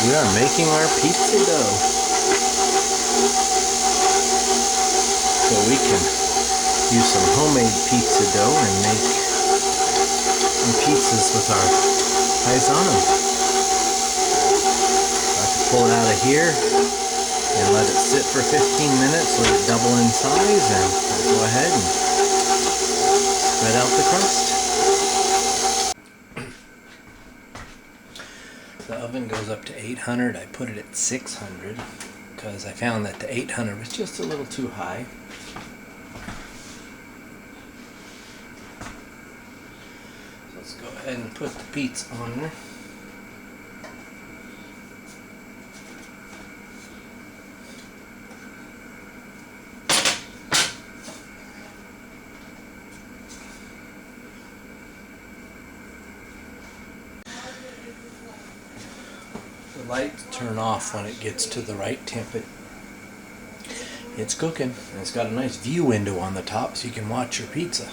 We are making our pizza dough. So we can use some homemade pizza dough and make some pizzas with our PIEZANO. I can pull it out of here and let it sit for 15 minutes, let it double in size, and I'll go ahead and spread out the crust. The oven goes up to 800. I put it at 600 because I found that the 800 was just a little too high. So let's go ahead and put the pizza on there. The lights turn off when it gets to the right temperature. It's cooking, and it's got a nice view window on the top so you can watch your pizza.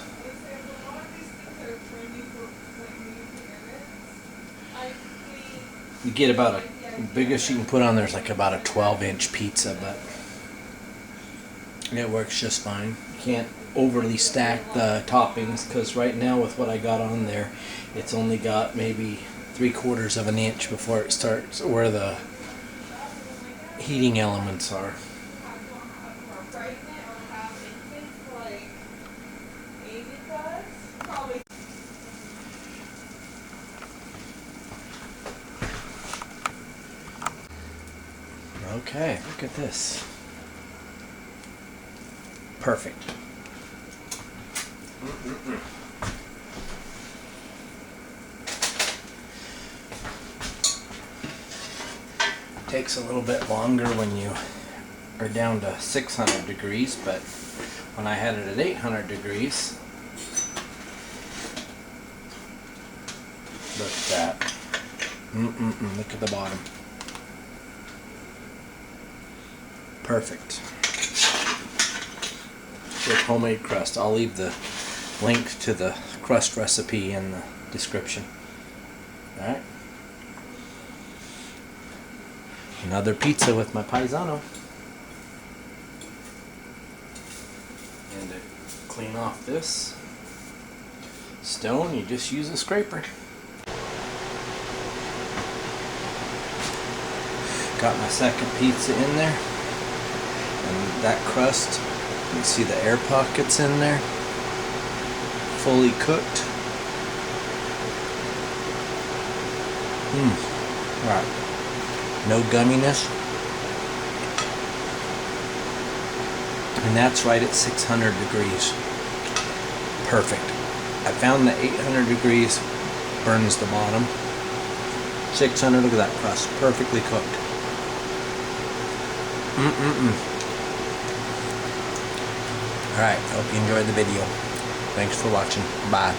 You get about the biggest you can put on there is like about a 12-inch pizza, but it works just fine. You can't overly stack the toppings because right now with what I got on there, it's only got maybe 3/4 of an inch before it starts where the heating elements are. Okay, look at this. Perfect. Takes a little bit longer when you are down to 600 degrees, but when I had it at 800 degrees, look at that. Look at the bottom. Perfect. With homemade crust. I'll leave the link to the crust recipe in the description. Alright. Another pizza with my PIEZANO. And to clean off this stone, you just use a scraper. Got my second pizza in there. And that crust, you can see the air pockets in there. Fully cooked. Right. No gumminess. And that's right at 600 degrees. Perfect. I found that 800 degrees burns the bottom. 600, look at that crust. Perfectly cooked. Alright, hope you enjoyed the video. Thanks for watching. Bye.